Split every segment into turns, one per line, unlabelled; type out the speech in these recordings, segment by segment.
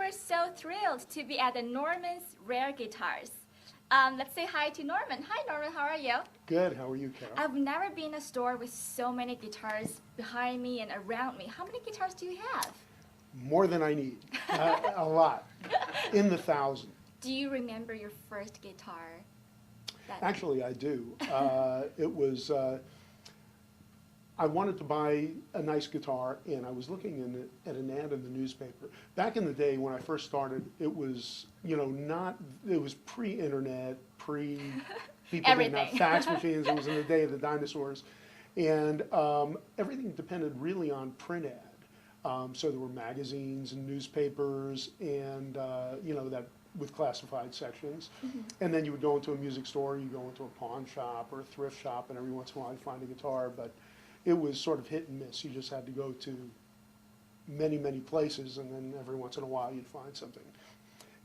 we're so thrilled to be at the Norman's Rare Guitars. Let's say hi to Norman. Hi Norman, how are you?
Good, how are you, Carol?
I've never been in a store with so many guitars behind me and around me. How many guitars do you have?
More than I need, a lot, in the thousands.
Do you remember your first guitar?
Actually, I do. It was, I wanted to buy a nice guitar, and I was looking at an ad in the newspaper. Back in the day when I first started, it was, it was pre-internet, people didn't have fax machines. It was in the day of the dinosaurs. And everything depended really on print ad. So there were magazines and newspapers and, that with classified sections. Mm-hmm. And then you would go into a music store, you go into a pawn shop or a thrift shop, and every once in a while you'd find a guitar. But it was sort of hit and miss. You just had to go to many, many places, and then every once in a while you'd find something.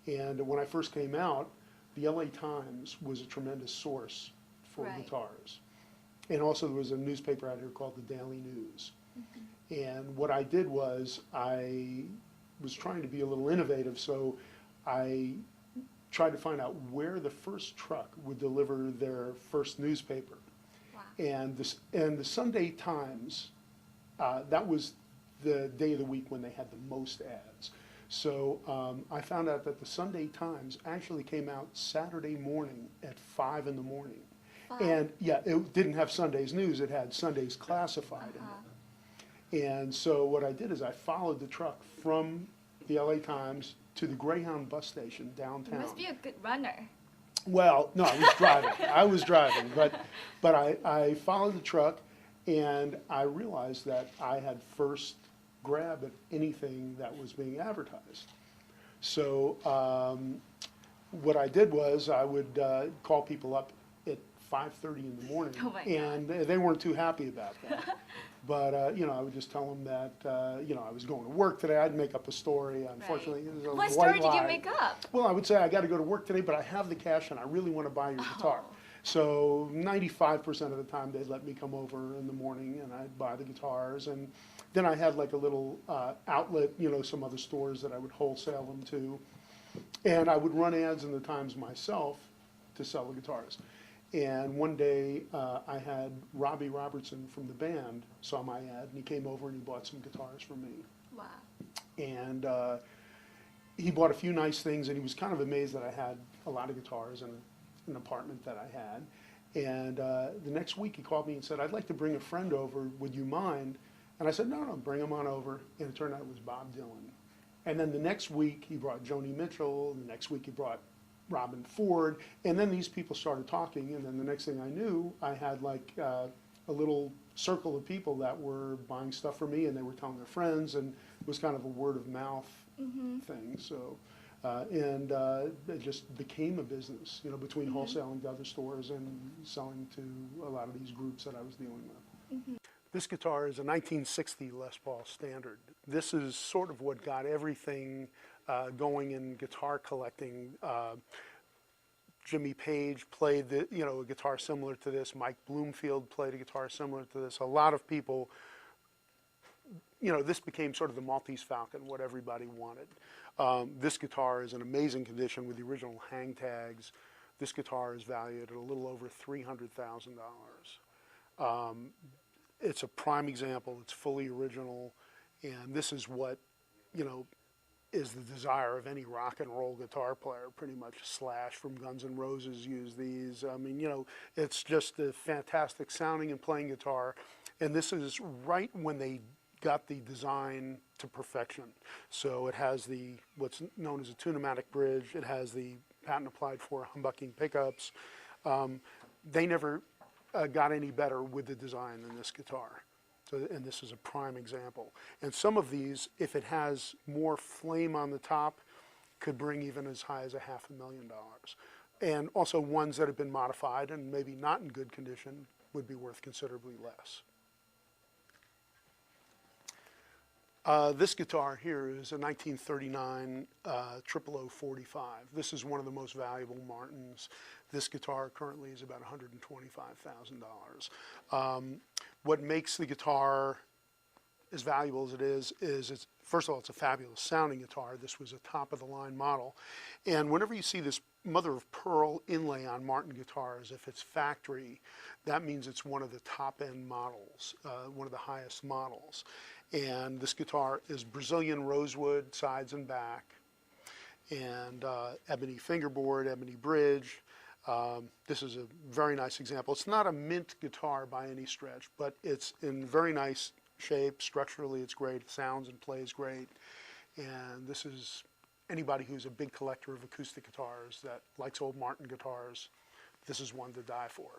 And when I first came out, the LA Times was a tremendous source for guitars. And also there was a newspaper out here called the Daily News. Mm-hmm. And what I did was I was trying to be a little innovative, so I tried to find out where the first truck would deliver their first newspaper. And the Sunday Times, that was the day of the week when they had the most ads. So I found out that the Sunday Times actually came out Saturday morning at 5 in the morning. And yeah, it didn't have Sunday's news, it had Sunday's classified in it. And so what I did is I followed the truck from the LA Times to the Greyhound bus station downtown.
You must be a good runner.
Well, no, I was driving. I was driving, but I followed the truck, and I realized that I had first grab at anything that was being advertised. So what I did was I would call people up at 5:30 in the morning, and they weren't too happy about that. But, I would just tell them that, I was going to work today. I'd make up a story. Unfortunately, it was a
What story did you make up?
Well, I would say, I got to go to work today, but I have the cash and I really want to buy your guitar. So 95% of the time they'd let me come over in the morning and I'd buy the guitars. And then I had like a little outlet, some other stores that I would wholesale them to. And I would run ads in the Times myself to sell the guitars. And one day I had Robbie Robertson from the band saw my ad, and he came over and he bought some guitars from me.
Wow. And
he bought a few nice things, and he was kind of amazed that I had a lot of guitars in an apartment that I had. And the next week he called me and said, I'd like to bring a friend over, would you mind? And I said, no, bring him on over. And it turned out it was Bob Dylan. And then the next week he brought Joni Mitchell, the next week he brought Robin Ford, and then these people started talking, and then the next thing I knew, I had like a little circle of people that were buying stuff from me, and they were telling their friends, and it was kind of a word of mouth thing. So, it just became a business, between wholesaling to other stores and selling to a lot of these groups that I was dealing with. This guitar is a 1960 Les Paul Standard. This is sort of what got everything going in guitar collecting. Jimmy Page played a guitar similar to this. Mike Bloomfield played a guitar similar to this. A lot of people, this became sort of the Maltese Falcon, what everybody wanted. This guitar is in amazing condition with the original hang tags. This guitar is valued at a little over $300,000. It's a prime example. It's fully original, and this is what, is the desire of any rock and roll guitar player. Pretty much Slash from Guns N' Roses used these. I mean, it's just a fantastic sounding and playing guitar, and this is right when they got the design to perfection. So it has what's known as a tunematic bridge. It has the patent applied for humbucking pickups. They never got any better with the design than this guitar. So, and this is a prime example. And some of these, if it has more flame on the top, could bring even as high as $500,000. And also ones that have been modified and maybe not in good condition would be worth considerably less. This guitar here is a 1939 00045. This is one of the most valuable Martins. This guitar currently is about $125,000. What makes the guitar as valuable as it is it's first of all, it's a fabulous sounding guitar. This was a top-of-the-line model. And whenever you see this mother-of-pearl inlay on Martin guitars, if it's factory, that means it's one of the top-end models, one of the highest models. And this guitar is Brazilian rosewood, sides and back, and ebony fingerboard, ebony bridge. This is a very nice example. It's not a mint guitar by any stretch, but it's in very nice shape. Structurally, it's great. It sounds and plays great. And this is anybody who's a big collector of acoustic guitars that likes old Martin guitars, this is one to die for.